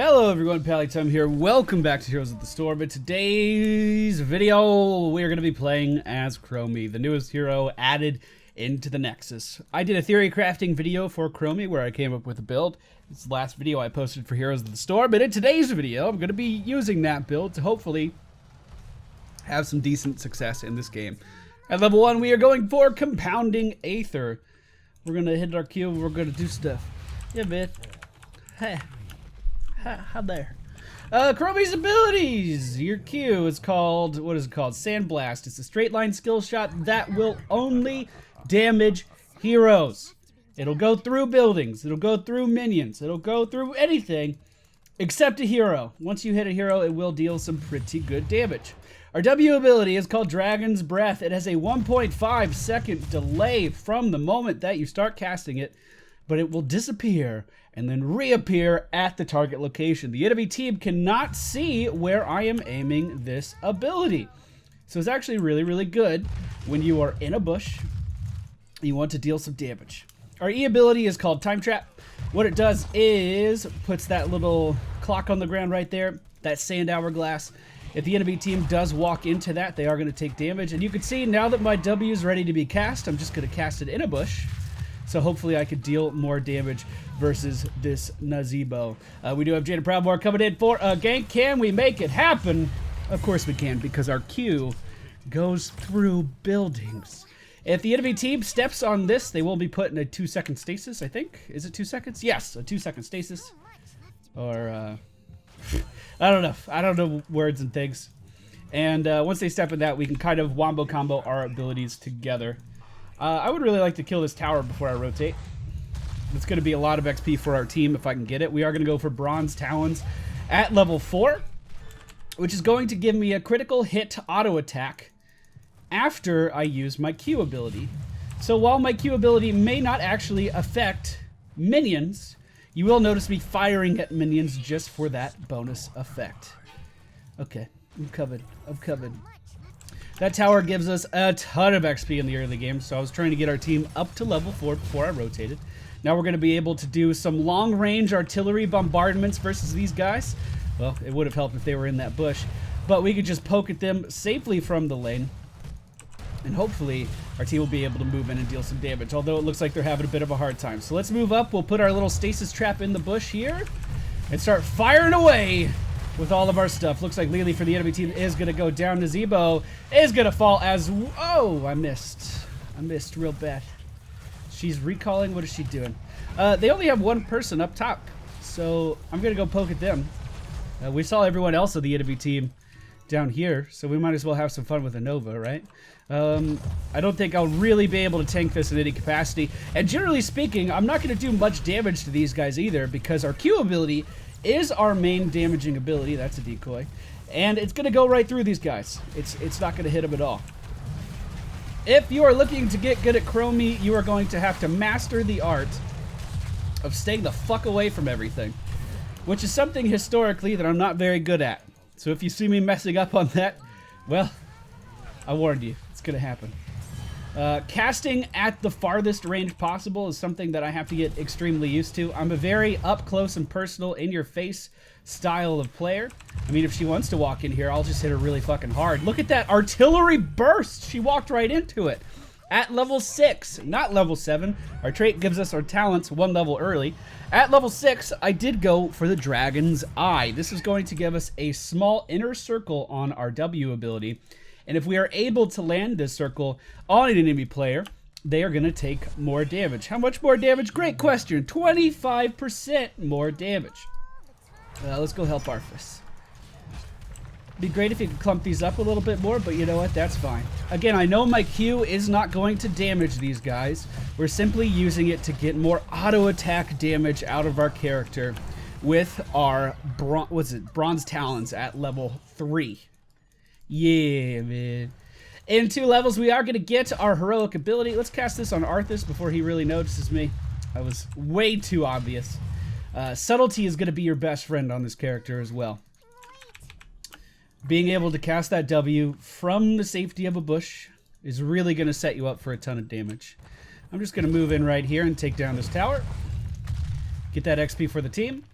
Hello everyone, MFPallytime here. Welcome back to Heroes of the Storm. In today's video, we are going to be playing as Chromie, the newest hero added into the Nexus. I did a theory crafting video for Chromie where I came up with a build. It's the last video I posted for Heroes of the Storm, but in today's video, I'm going to be using that build to hopefully have some decent success in this game. At level 1, we are going for Compounding Aether. We're going to hit our Q, we're going to do stuff. Yeah, man. Hey. How there? Chromie's abilities! Your Q is called, what is it called? Sandblast. It's a straight line skill shot that will only damage heroes. It'll go through buildings. It'll go through minions. It'll go through anything except a hero. Once you hit a hero, it will deal some pretty good damage. Our W ability is called Dragon's Breath. It has a 1.5 second delay from the moment that you start casting it, but it will disappear and then reappear at the target location. The enemy team cannot see where I am aiming this ability. So it's actually really, really good when you are in a bush and you want to deal some damage. Our E ability is called Time Trap. What it does is puts that little clock on the ground right there, that sand hourglass. If the enemy team does walk into that, they are going to take damage. And you can see now that my W is ready to be cast, I'm just going to cast it in a bush. So hopefully I could deal more damage versus this Nazebo. We do have Jada Proudmore coming in for a gank. Can we make it happen? Of course we can, because our Q goes through buildings. If the enemy team steps on this, they will be put in a 2-second stasis, I think. Is it 2 seconds? Yes, a 2-second stasis. Or, I don't know. I don't know words and things. And once they step in that, we can kind of wombo combo our abilities together. I would really like to kill this tower before I rotate. It's going to be a lot of XP for our team if I can get it. We are going to go for Bronze Talons at level 4, which is going to give me a critical hit auto attack after I use my Q ability. So while my Q ability may not actually affect minions, you will notice me firing at minions just for that bonus effect. Okay, I'm covered. That tower gives us a ton of XP in the early game, so I was trying to get our team up to level 4 before I rotated. Now we're going to be able to do some long-range artillery bombardments versus these guys. Well, it would have helped if they were in that bush, but we could just poke at them safely from the lane, and hopefully our team will be able to move in and deal some damage, although it looks like they're having a bit of a hard time. So let's move up. We'll put our little stasis trap in the bush here and start firing away with all of our stuff. Looks like Lily for the enemy team is going to go down. Nazebo is going to fall as... Oh, I missed. I missed real bad. She's recalling. What is she doing? They only have one person up top, so I'm going to go poke at them. We saw everyone else of the enemy team down here, so we might as well have some fun with a Nova, right? I don't think I'll really be able to tank this in any capacity. And generally speaking, I'm not going to do much damage to these guys either, because our Q ability is our main damaging ability. That's a decoy, and it's gonna go right through these guys. It's not gonna hit them at all. If you are looking to get good at Chromie, you are going to have to master the art of staying the fuck away from everything, which is something historically that I'm not very good at. So if you see me messing up on that, well, I warned you, it's gonna happen. Casting at the farthest range possible is something that I have to get extremely used to. I'm a very up close and personal, in your face style of player. I mean, if she wants to walk in here, I'll just hit her really fucking hard. Look at that artillery burst. She walked right into it. At level 6, not level 7. Our trait gives us our talents 1 level early. At level 6, I did go for the Dragon's Eye. This is going to give us a small inner circle on our W ability. And if we are able to land this circle on an enemy player, they are going to take more damage. How much more damage? Great question. 25% more damage. Let's go help Arthas. Be great if you could clump these up a little bit more, but you know what? That's fine. Again, I know my Q is not going to damage these guys. We're simply using it to get more auto attack damage out of our character with our Bronze Talons at level 3. Yeah, man. In 2 levels, we are going to get our heroic ability. Let's cast this on Arthas before he really notices me. I was way too obvious. Subtlety is going to be your best friend on this character as well. Being able to cast that W from the safety of a bush is really going to set you up for a ton of damage. I'm just going to move in right here and take down this tower. Get that XP for the team.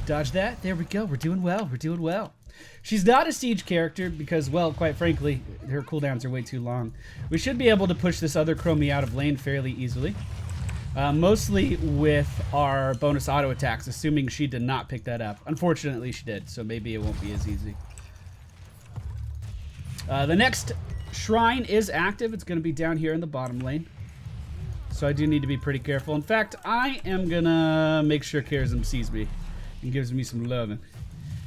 Dodge that. There we go. We're doing well. We're doing well. She's not a siege character because, well, quite frankly, her cooldowns are way too long. We should be able to push this other Chromie out of lane fairly easily. Mostly with our bonus auto attacks, assuming she did not pick that up. Unfortunately, she did, so maybe it won't be as easy. The next shrine is active. It's going to be down here in the bottom lane. So I do need to be pretty careful. In fact, I am going to make sure Karazim sees me and gives me some loving.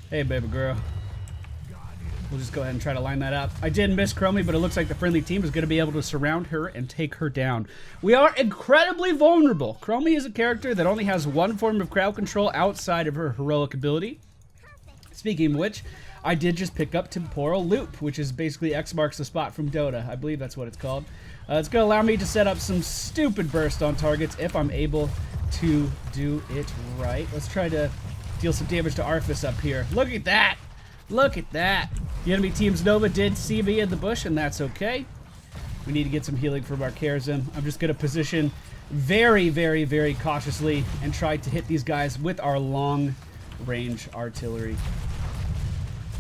Hey, baby girl. We'll just go ahead and try to line that up. I did miss Chromie, but it looks like the friendly team is going to be able to surround her and take her down. We are incredibly vulnerable. Chromie is a character that only has one form of crowd control outside of her heroic ability. Speaking of which, I did just pick up Temporal Loop, which is basically X marks the spot from Dota. I believe that's what it's called. It's going to allow me to set up some stupid burst on targets if I'm able to do it right. Let's try to deal some damage to Arthas up here. Look at that! Look at that! The enemy team's Nova did see me in the bush, and that's okay. We need to get some healing from our Karazim. I'm just going to position very, very, very cautiously and try to hit these guys with our long-range artillery.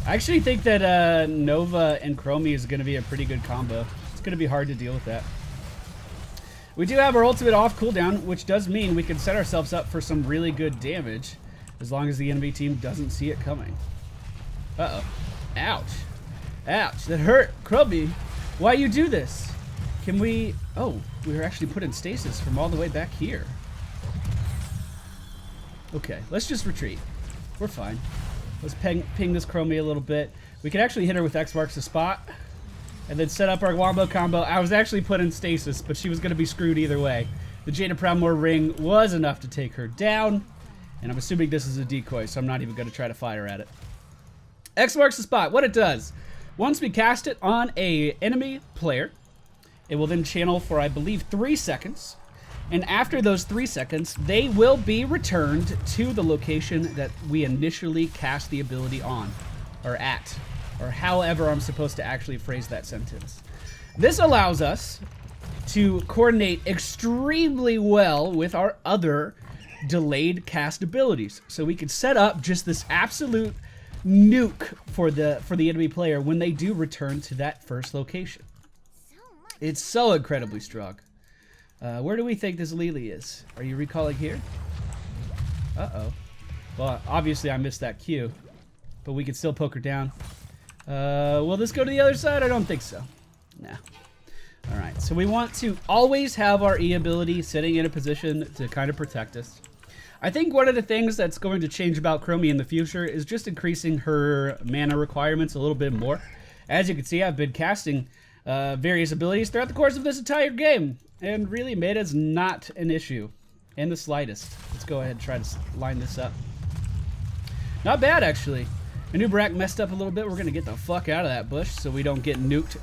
I actually think that Nova and Chromie is going to be a pretty good combo. It's going to be hard to deal with that. We do have our ultimate off cooldown, which does mean we can set ourselves up for some really good damage as long as the enemy team doesn't see it coming. Uh-oh. Ouch. Ouch. That hurt. Chromie, why you do this? Can we... Oh, we were actually put in stasis from all the way back here. Okay, let's just retreat. We're fine. Let's ping this Chromie a little bit. We can actually hit her with X marks the spot and then set up our wombo combo. I was actually put in stasis, but she was going to be screwed either way. The Jada Proudmoore ring was enough to take her down, and I'm assuming this is a decoy, so I'm not even going to try to fire at it. X marks the spot. What it does, once we cast it on a enemy player, it will then channel for, I believe, 3 seconds. And after those 3 seconds, they will be returned to the location that we initially cast the ability on, or at, or however I'm supposed to actually phrase that sentence. This allows us to coordinate extremely well with our other delayed cast abilities. So we can set up just this absolute nuke for the enemy player when they do return to that first location. It's so incredibly strong. Where do we think this Lily is? Are you recalling here? Uh-oh. Well, obviously I missed that Q, but we can still poke her down. Will this go to the other side? I don't think so. Nah. Alright, so we want to always have our E ability sitting in a position to kind of protect us. I think one of the things that's going to change about Chromie in the future is just increasing her mana requirements a little bit more. As you can see, I've been casting various abilities throughout the course of this entire game, and really meta's not an issue in the slightest. Let's go ahead and try to line this up. Not bad, actually. Anubarak messed up a little bit. We're going to get the fuck out of that bush so we don't get nuked.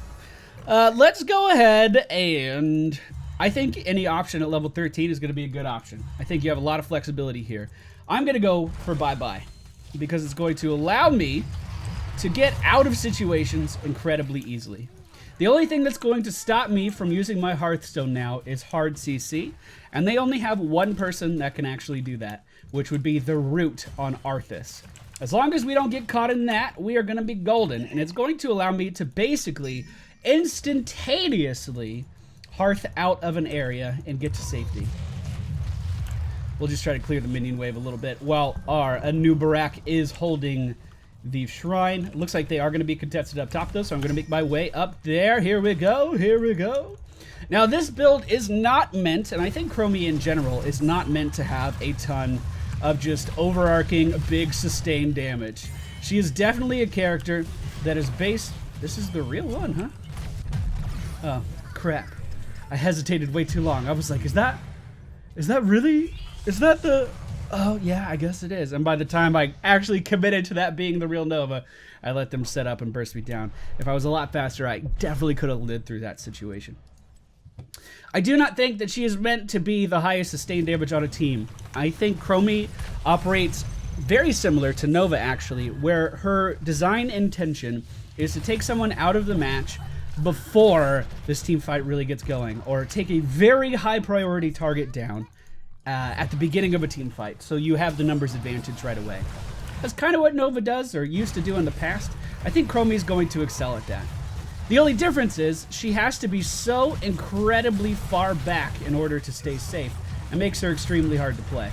Let's go ahead and... I think any option at level 13 is going to be a good option. I think you have a lot of flexibility here. I'm going to go for bye-bye because it's going to allow me to get out of situations incredibly easily. The only thing that's going to stop me from using my Hearthstone now is hard CC, and they only have one person that can actually do that, which would be the root on Arthas. As long as we don't get caught in that, we are going to be golden, and it's going to allow me to basically instantaneously Hearth out of an area and get to safety. We'll just try to clear the minion wave a little bit while our Anubarak is holding the shrine. Looks like they are going to be contested up top though, so I'm going to make my way up there. Here we go, here we go. Now this build is not meant, and I think Chromie in general is not meant to have a ton of just overarching big sustained damage. She is definitely a character that is based... This is the real one, huh? Oh, crap. I hesitated way too long. I was like, is that really? Is that the... Oh, yeah, I guess it is. And by the time I actually committed to that being the real Nova, I let them set up and burst me down. If I was a lot faster, I definitely could have lived through that situation. I do not think that she is meant to be the highest sustained damage on a team. I think Chromie operates very similar to Nova, actually, where her design intention is to take someone out of the match before this team fight really gets going, or take a very high priority target down at the beginning of a team fight, so you have the numbers advantage right away. That's kind of what Nova does, or used to do in the past. I think Chromie's going to excel at that. The only difference is she has to be so incredibly far back in order to stay safe. It makes her extremely hard to play.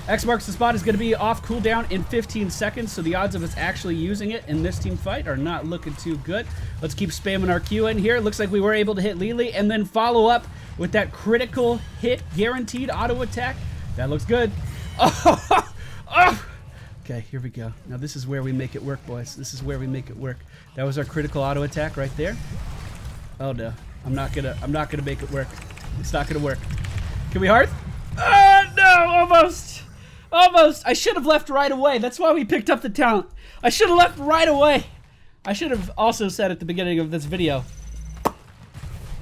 X marks the spot is going to be off cooldown in 15 seconds, so the odds of us actually using it in this team fight are not looking too good. Let's keep spamming our Q in here. Looks like we were able to hit Lily and then follow up with that critical hit guaranteed auto attack. That looks good. Oh, oh. Okay, here we go. Now this is where we make it work, boys. This is where we make it work. That was our critical auto attack right there. Oh no, I'm not gonna make it work. It's not gonna work. Can we hearth? Oh no, almost. Almost. I should have left right away. That's why we picked up the talent. I should have left right away. I should have also said at the beginning of this video,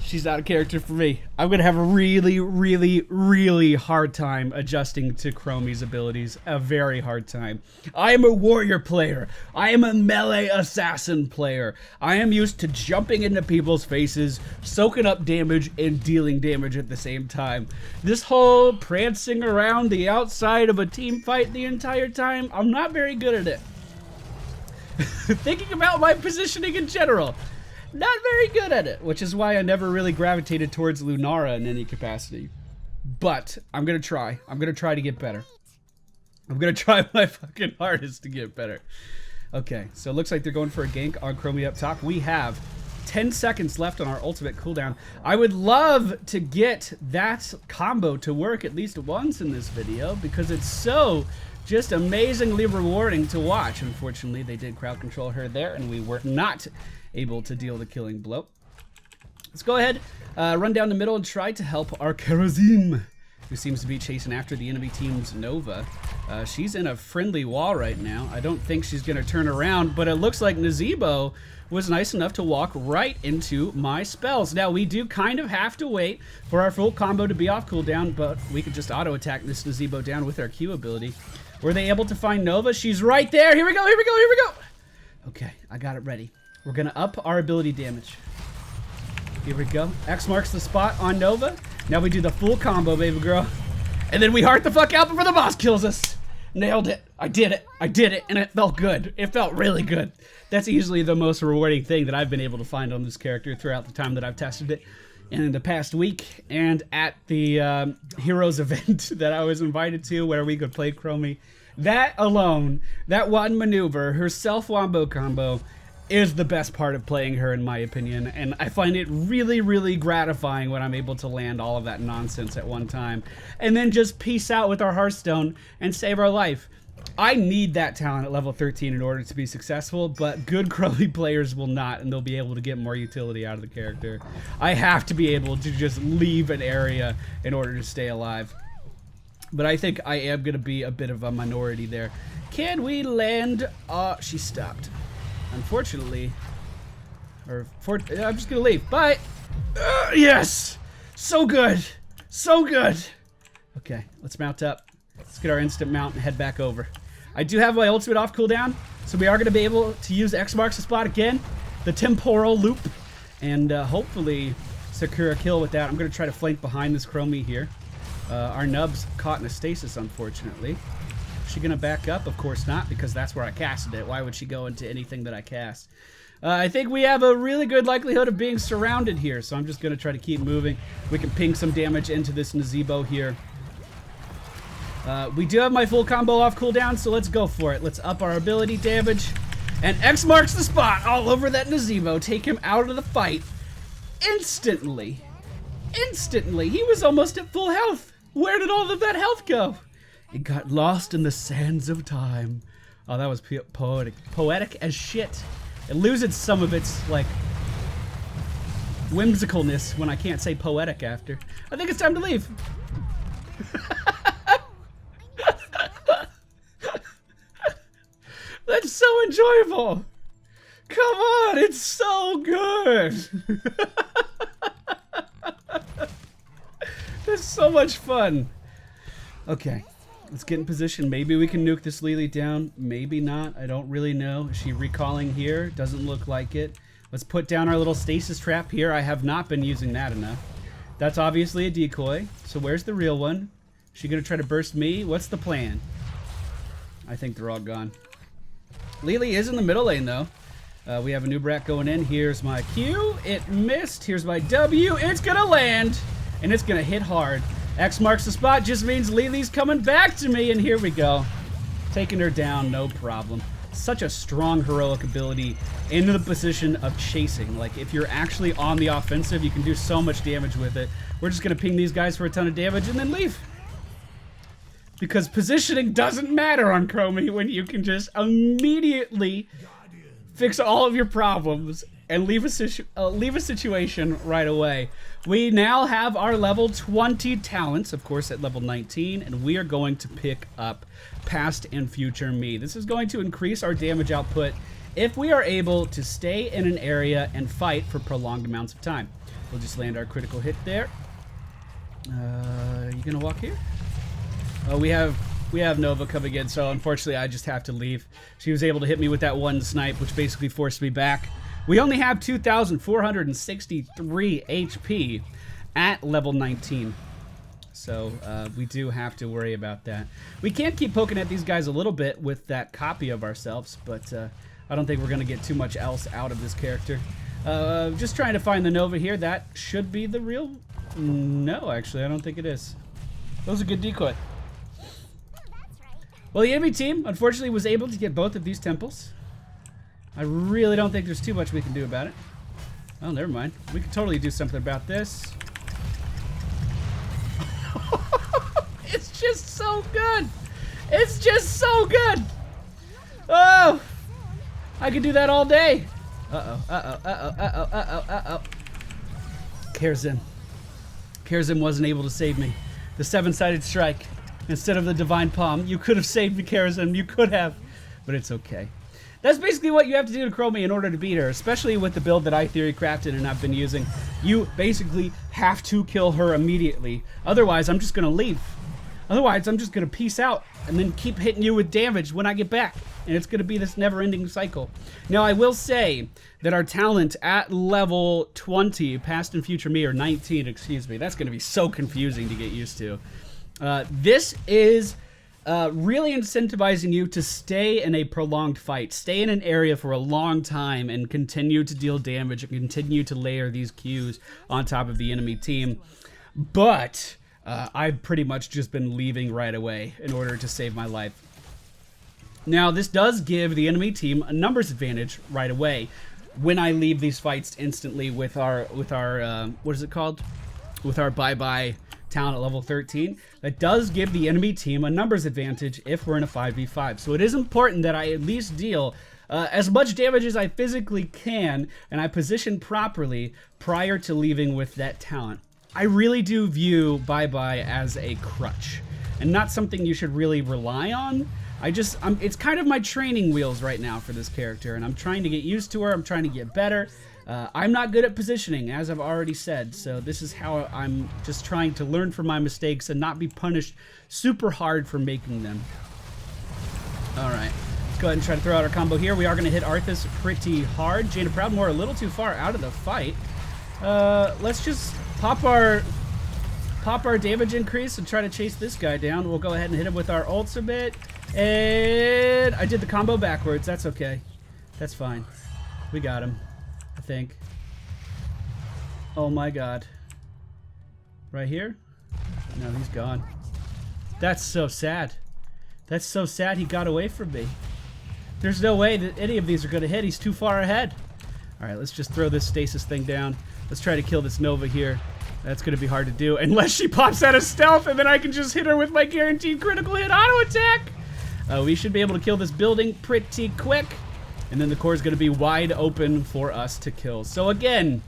she's not a character for me. I'm going to have a really, really, really hard time adjusting to Chromie's abilities. A very hard time. I am a warrior player. I am a melee assassin player. I am used to jumping into people's faces, soaking up damage, and dealing damage at the same time. This whole prancing around the outside of a team fight the entire time, I'm not very good at it. Thinking about my positioning in general, not very good at it, which is why I never really gravitated towards Lunara in any capacity. But I'm gonna try. I'm gonna try to get better. I'm gonna try my fucking hardest to get better. Okay, so it looks like they're going for a gank on Chromie up top. We have 10 seconds left on our ultimate cooldown. I would love to get that combo to work at least once in this video because it's so just amazingly rewarding to watch. Unfortunately, they did crowd control her there and we were not able to deal the killing blow. Let's go ahead, run down the middle and try to help our Karazim, who seems to be chasing after the enemy team's Nova. She's in a friendly wall right now. I don't think she's gonna turn around, but it looks like Nazeebo was nice enough to walk right into my spells. Now, we do kind of have to wait for our full combo to be off cooldown, but we could just auto attack this Nazeebo down with our Q ability. Were they able to find Nova? She's right there. Here we go, here we go, here we go. Okay, I got it ready. We're gonna up our ability damage. Here we go. X marks the spot on Nova. Now we do the full combo, baby girl. And then we heart the fuck out before the boss kills us. Nailed it. I did it. I did it. And it felt good. It felt really good. That's easily the most rewarding thing that I've been able to find on this character throughout the time that I've tested it. And in the past week, and at the Heroes event that I was invited to where we could play Chromie. That alone, that one maneuver, her self-wombo combo, is the best part of playing her, in my opinion, and I find it really, really gratifying when I'm able to land all of that nonsense at one time, and then just peace out with our Hearthstone and save our life. I need that talent at level 13 in order to be successful, but good Chromie players will not, and they'll be able to get more utility out of the character. I have to be able to just leave an area in order to stay alive. But I think I am going to be a bit of a minority there. Can we land? She stopped. Unfortunately, I'm just gonna leave. Bye. Yes, so good, so good. Okay, let's mount up. Let's get our instant mount and head back over. I do have my ultimate off cooldown, so we are gonna be able to use X marks the spot again, the temporal loop, and hopefully secure a kill with that. I'm gonna try to flank behind this Chromie here. Our nub's caught in a stasis, unfortunately. Is she gonna back up? Of course not, because that's where I casted it. Why would she go into anything that I cast? I think we have a really good likelihood of being surrounded here, so I'm just gonna try to keep moving. We can ping some damage into this Nazeebo here. We do have my full combo off cooldown, so let's go for it. Let's up our ability damage. And X marks the spot all over that Nazeebo. Take him out of the fight instantly. Instantly. He was almost at full health. Where did all of that health go? It got lost in the sands of time. Oh, that was poetic. Poetic as shit. It loses some of its, like, whimsicalness when I can't say poetic after. I think it's time to leave. That's so enjoyable. Come on, it's so good. That's so much fun. Okay. Let's get in position. Maybe we can nuke this Lily down. Maybe not. I don't really know. Is she recalling here? Doesn't look like it. Let's put down our little stasis trap here. I have not been using that enough. That's obviously a decoy. So where's the real one? She gonna try to burst me? What's the plan? I think they're all gone. Lily is in the middle lane though. We have a new brat going in. Here's my Q. It missed. Here's my W. It's gonna land, and it's gonna hit hard. X marks the spot just means Lily's coming back to me, and here we go. Taking her down, no problem. Such a strong heroic ability into the position of chasing. Like, if you're actually on the offensive, you can do so much damage with it. We're just gonna ping these guys for a ton of damage and then leave. Because positioning doesn't matter on Chromie when you can just immediately fix all of your problems and leave a situation right away. We now have our level 20 talents, of course, at level 19, and we are going to pick up Past and Future Me. This is going to increase our damage output if we are able to stay in an area and fight for prolonged amounts of time. We'll just land our critical hit there. You gonna walk here? Oh, we have Nova coming in, so unfortunately I just have to leave. She was able to hit me with that one snipe, which basically forced me back. We only have 2,463 HP at level 19. So we do have to worry about that. We can keep poking at these guys a little bit with that copy of ourselves, but I don't think we're going to get too much else out of this character. Just trying to find the Nova here. That should be the real... No, actually, I don't think it is. That was a good decoy. Well, the enemy team, unfortunately, was able to get both of these temples. I really don't think there's too much we can do about it. Oh, never mind. We can totally do something about this. It's just so good. It's just so good. Oh, I could do that all day. Uh-oh, uh-oh, uh-oh, uh-oh, uh-oh, uh-oh. Karazim wasn't able to save me. The seven-sided strike. Instead of the divine palm. You could have saved me, Karazim. You could have. But it's okay. That's basically what you have to do to Chromie in order to beat her, especially with the build that I theory crafted and I've been using. You basically have to kill her immediately. Otherwise, I'm just going to leave. Otherwise, I'm just going to peace out and then keep hitting you with damage when I get back. And it's going to be this never-ending cycle. Now, I will say that our talent at level 20, Past and Future Me, or 19, excuse me, that's going to be so confusing to get used to. This is really incentivizing you to stay in a prolonged fight, stay in an area for a long time and continue to deal damage and continue to layer these Qs on top of the enemy team. But I've pretty much just been leaving right away in order to save my life. Now, this does give the enemy team a numbers advantage right away when I leave these fights instantly with our what is it called? With our bye-bye talent at level 13. That does give the enemy team a numbers advantage if we're in a 5v5. So it is important that I at least deal as much damage as I physically can and I position properly prior to leaving with that talent. I really do view bye-bye as a crutch and not something you should really rely on. It's kind of my training wheels right now for this character, and I'm trying to get used to her. I'm trying to get better. I'm not good at positioning, as I've already said, so this is how I'm just trying to learn from my mistakes and not be punished super hard for making them. All right, let's go ahead and try to throw out our combo here. We are going to hit Arthas pretty hard. Jada Proudmoore a little too far out of the fight. Let's just pop our damage increase and try to chase this guy down. We'll go ahead and hit him with our ults a bit. And I did the combo backwards. That's okay. That's fine. We got him, I think. Oh my god. Right here? No, he's gone. That's so sad. That's so sad he got away from me. There's no way that any of these are going to hit. He's too far ahead. Alright, let's just throw this stasis thing down. Let's try to kill this Nova here. That's going to be hard to do. Unless she pops out of stealth and then I can just hit her with my guaranteed critical hit auto attack. We should be able to kill this building pretty quick. And then the core is going to be wide open for us to kill. So again,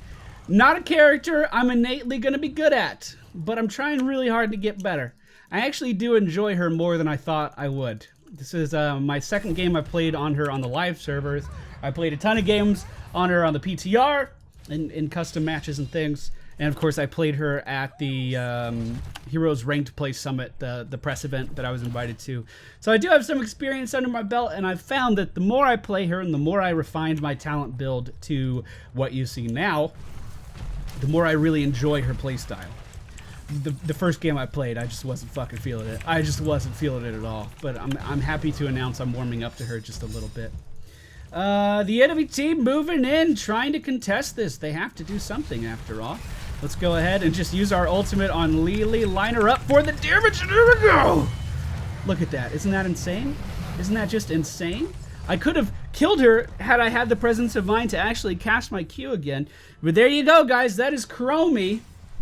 not a character I'm innately going to be good at. But I'm trying really hard to get better. I actually do enjoy her more than I thought I would. This is my second game I played on her on the live servers. I played a ton of games on her on the PTR in custom matches and things. And of course I played her at the Heroes Ranked Play Summit, the press event that I was invited to. So I do have some experience under my belt, and I've found that the more I play her and the more I refined my talent build to what you see now, the more I really enjoy her playstyle. the first game I played, I just wasn't fucking feeling it. I just wasn't feeling it at all. But I'm happy to announce I'm warming up to her just a little bit. The enemy team moving in, trying to contest this. They have to do something after all. Let's go ahead and just use our ultimate on Lily. Line her up for the damage, and here we go! Look at that. Isn't that insane? Isn't that just insane? I could have killed her had I had the presence of mind to actually cast my Q again. But there you go, guys. That is Chromie.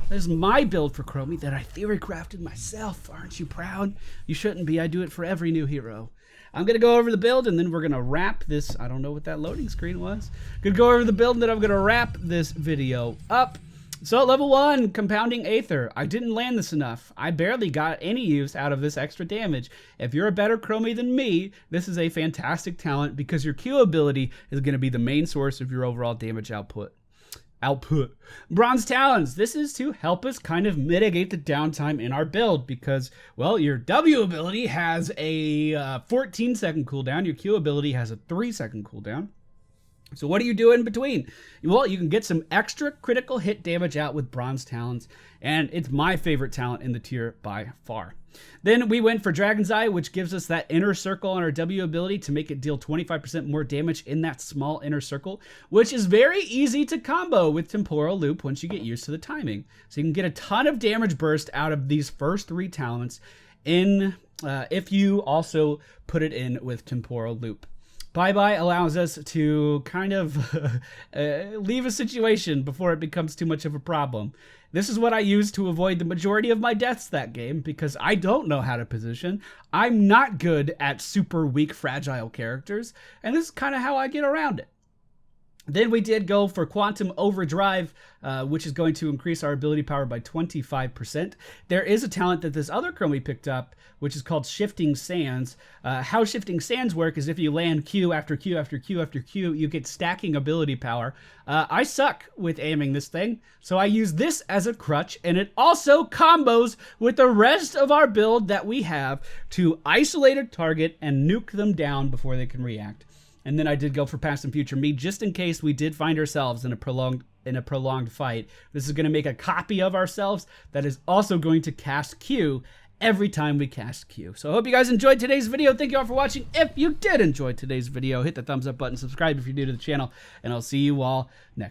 That is my build for Chromie that I theory crafted myself. Aren't you proud? You shouldn't be. I do it for every new hero. I'm going to go over the build, and then we're going to wrap this. I don't know what that loading screen was. Going to go over the build, and then I'm going to wrap this video up. So level 1, Compounding Aether. I didn't land this enough. I barely got any use out of this extra damage. If you're a better Chromie than me, this is a fantastic talent because your Q ability is going to be the main source of your overall damage output. Bronze Talons. This is to help us kind of mitigate the downtime in our build because, well, your W ability has a 14-second cooldown. Your Q ability has a 3-second cooldown. So what do you do in between? Well, you can get some extra critical hit damage out with Bronze Talons, and it's my favorite talent in the tier by far. Then we went for Dragon's Eye, which gives us that inner circle on our W ability to make it deal 25% more damage in that small inner circle, which is very easy to combo with Temporal Loop once you get used to the timing. So you can get a ton of damage burst out of these first 3 talents if you also put it in with Temporal Loop. Bye-bye allows us to kind of leave a situation before it becomes too much of a problem. This is what I use to avoid the majority of my deaths that game because I don't know how to position. I'm not good at super weak, fragile characters, and this is kind of how I get around it. Then we did go for Quantum Overdrive, which is going to increase our ability power by 25%. There is a talent that this other Chromie picked up, which is called Shifting Sands. How Shifting Sands work is if you land Q after Q after Q after Q, you get stacking ability power. I suck with aiming this thing, so I use this as a crutch, and it also combos with the rest of our build that we have to isolate a target and nuke them down before they can react. And then I did go for Past and Future Me, just in case we did find ourselves in a prolonged fight. This is going to make a copy of ourselves that is also going to cast Q every time we cast Q. So I hope you guys enjoyed today's video. Thank you all for watching. If you did enjoy today's video, hit the thumbs up button, subscribe if you're new to the channel, and I'll see you all next time.